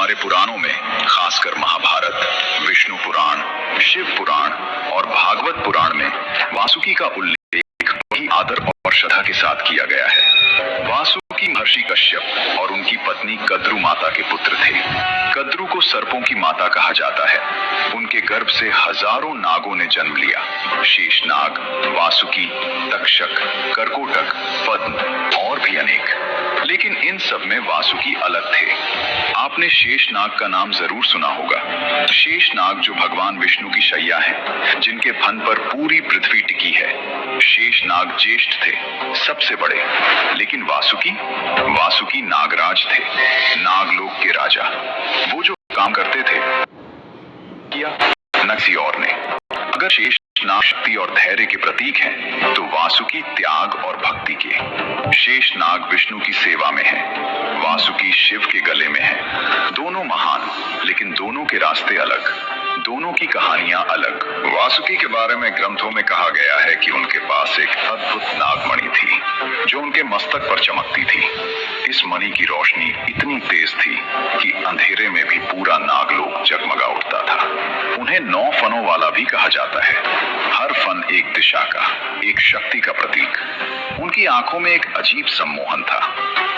हमारे पुराणों में, खासकर महाभारत, विष्णु पुराण, शिव पुराण और भागवत पुराण में वासुकी का उल्लेख बड़ी आदर और श्रद्धा के साथ किया गया है। वासुकी महर्षि कश्यप और उनकी पत्नी कद्रु माता के पुत्र थे। कद्रु को सर्पों की माता कहा जाता है। उनके गर्भ से हजारों नागों ने जन्म लिया। शेषनाग, वासुकी, तक्षक, करकोटक, पद्म और भी अनेक। लेकिन इन सब में वासुकी अलग थे। आपने शेषनाग का नाम जरूर सुना होगा। शेषनाग जो भगवान विष्णु की शैया है, जिनके फन पर पूरी पृथ्वी टिकी है। शेषनाग ज्येष्ठ थे, सबसे बड़े। लेकिन वासुकी नागराज थे, नागलोक के राजा। वो जो काम करते थे किया न किसी और ने। अगर शेषनाग शक्ति और धैर्य के प्रतीक हैं, तो वासुकी त्याग और भक्ति के। शेषनाग विष्णु की सेवा में है, वासुकी शिव के गले में है। दोनों महान, लेकिन दोनों के रास्ते अलग, दोनों की कहानियां अलग। वासुकी के बारे में ग्रंथों में कहा गया है कि उनके पास एक अद्भुत नागमणि थी, जो उनके मस्तक पर चमकती थी। इस मणि की रोशनी इतनी तेज थी कि अंधेरे में भी पूरा नागलोक जगमगा उठता था। उन्हें 9 फनों वाला भी कहा जाता है। हर फन एक दिशा का, एक शक्ति का प्रतीक। उनकी आंखों में एक अजीब सम्मोहन था।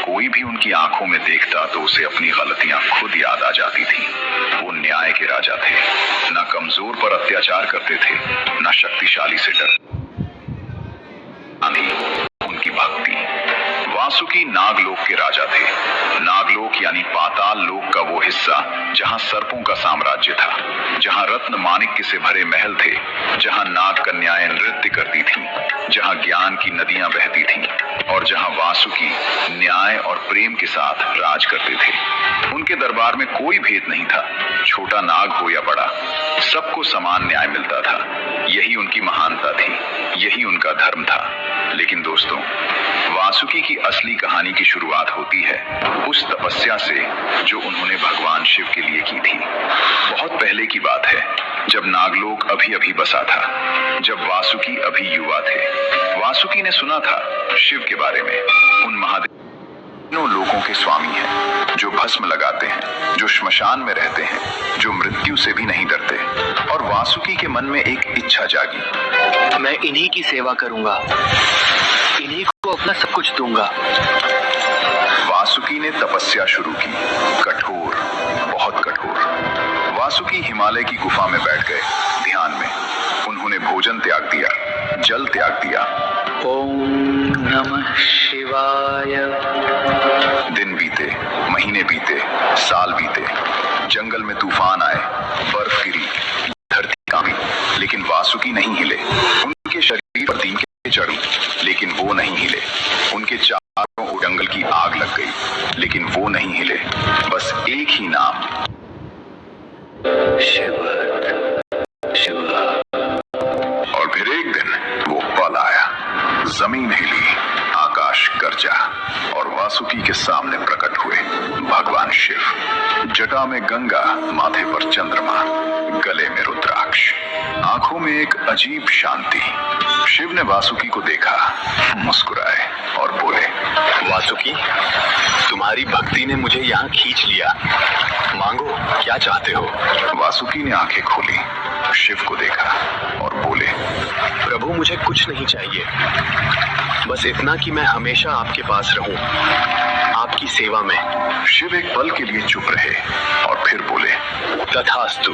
कोई भी उनकी आंखों में देखता तो उसे अपनी गलतियां खुद याद आ जाती थी। वो न्याय के राजा थे, न कमजोर पर अत्याचार करते थे, न शक्तिशाली से डर। उनकी भक्ति। वासुकी नागलोक के राजा थे। नागलोक यानी पाताल लोक का वो हिस्सा जहां सर्पों का साम्राज्य था, जहां रत्न माणिक्य से भरे महल थे, जहां नाग कन्याएं नृत्य करती थीं, जहां ज्ञान की नदियां बहती थीं और जहां वासुकी न्याय और प्रेम के साथ राज करते थे। उनके दरबार में कोई भेद नहीं था, छोटा नाग हो या बड़ा, सबको समान न्याय मिलता था। यही उनकी महानता थी, यही उनका धर्म था। लेकिन दोस्तों, वासुकी की असली कहानी की शुरुआत होती है उस तपस्या से जो उन्होंने भगवान शिव के लिए की थी। बहुत पहले की बात है, जब नागलोक अभी अभी बसा था, जब वासुकी अभी युवा थे। वासुकी ने सुना था शिव के बारे में। उन महादेवों लोगों के स्वामी हैं, जो भस्म लगाते हैं, जो श्मशान में रहते हैं, जो मृत्यु से भी नहीं डरते। और वासुकी के मन में एक इच्छा जागी, मैं इन्हीं की सेवा करूंगा, इन्हीं को अपना सब कुछ दूंगा। वासुकी ने तपस्या शुरू की, कठोर, बहुत कठोर। वासुकी हिमालय की गुफा में बैठ गए, ध्यान में। उन्होंने भोजन त्याग दिया, जल त्याग दिया। ओम नमः शिवाय। दिन बीते, महीने बीते, साल बीते। जंगल में तूफान आए, बर्फ गिरी, धरती कांपी, लेकिन वासुकी नहीं हिले। उनके शरीर पर तीखे चढ़ी, लेकिन वो नहीं हिले। उनके चारों ओर जंगल की आग लग गई, लेकिन वो नहीं हिले। बस एक ही नाम, शिव शिव। और फिर एक दिन वो पल आया। जमीन हिली, आकाश गरजा और वासुकी के सामने प्रकट हुए भगवान शिव। जटा में गंगा, माथे पर चंद्रमा, गले में रुद्राक्ष, आंखों में एक अजीब शांति। शिव ने वासुकी को देखा, मुस्कुराए और बोले, वासुकी, तुम्हारी भक्ति ने मुझे यहाँ खींच लिया। मांगो, क्या चाहते हो? वासुकी ने आंखें खोली, शिव को देखा और बोले, प्रभु, मुझे कुछ नहीं चाहिए, बस इतना कि मैं हमेशा आपके पास रहूं, आपकी सेवा में। शिव एक पल के लिए चुप रहे और फिर बोले, तथास्तु,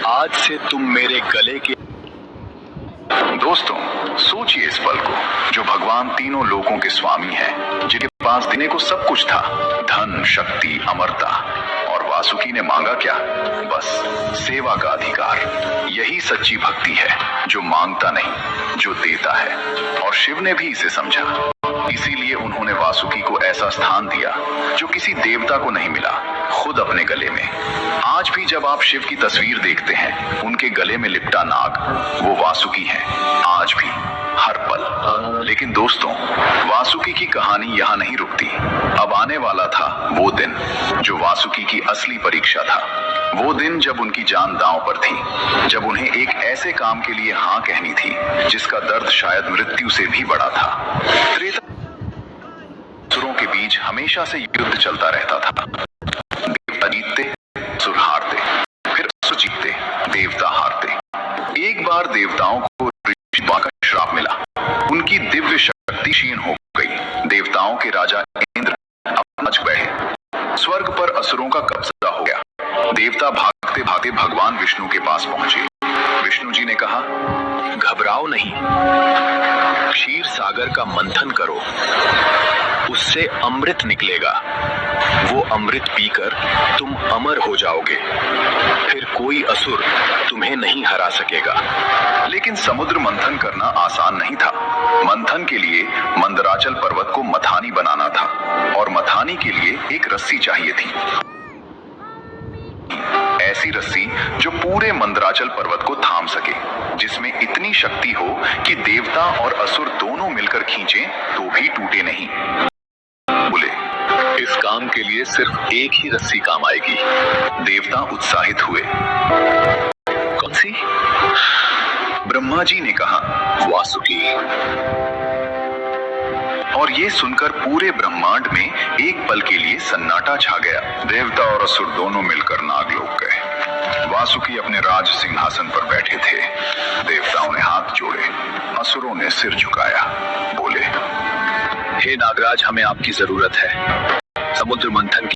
आज से तुम मेरे गले के। दोस्तों, सोचिए इस पल को, जो भगवान तीनों लोकों के स्वामी हैं, जिनके पास देने को सब कुछ था, धन, शक्ति, अमरता। और वासुकी ने मांगा क्या? बस सेवा का अधिकार। यही सच्ची भक्ति है, जो मांगता नहीं, जो देता है। और शिव ने भी इसे समझा, इसीलिए उन्होंने वासुकी को ऐसा स्थान दिया जो किसी देवता को नहीं मिला, खुद अपने गले में। आज भी जब आप शिव की तस्वीर देखते हैं, उनके गले में लिपटा नाग, वो वासुकी है, आज भी, हर पल। लेकिन दोस्तों, वासुकी की कहानी यहाँ नहीं रुकती। अब आने वाला था वो दिन जो वासुकी की असली परीक्षा था। वो दिन जब उनकी जान दांव पर थी, जब उन्हें एक ऐसे काम के लिए हाँ कहनी थी जिसका दर्द शायद मृत्यु से भी बड़ा था। त्रेता के बीच हमेशा से युद्ध चलता रहता था। देवता क्षीण हो गई। देवताओं के राजा इंद्र अपना बैठे। स्वर्ग पर असुरों का कब्जा हो गया। देवता भागते भागते भगवान विष्णु के पास पहुंचे। विष्णु जी ने कहा, घबराओ नहीं, क्षीर सागर का मंथन करो, उससे अमृत निकलेगा। वो अमृत पीकर तुम अमर हो जाओगे, फिर कोई असुर तुम्हें नहीं हरा सकेगा। लेकिन समुद्र मंथन करना आसान नहीं था। मंथन के लिए मंदराचल पर्वत को मथानी बनाना था और मथानी के लिए एक रस्सी चाहिए थी। ऐसी रस्सी जो पूरे मंदराचल पर्वत को थाम सके, जिसमें इतनी शक्ति हो कि देवता और असुर दोनों मिलकर खींचें तो भी टूटे नहीं। बोले, इस काम के लिए सिर्फ एक ही रस्सी काम आएगी। देवता उत्साहित हुए। कौन सी? ब्रह्मा जी ने कहा, वासुकी। और ये सुनकर पूरे ब्रह्मांड में एक पल के लिए सन्नाटा छा गया। देवता और असुर दोनों मिलकर नागलोक गए। वासुकी अपने राज सिंहासन पर बैठे थे। देवताओं ने हाथ जोड़े, असुरों ने सिर झुकाया। बोले, हे नागराज, हमें आपकी जरूरत है। समुद्र मंथन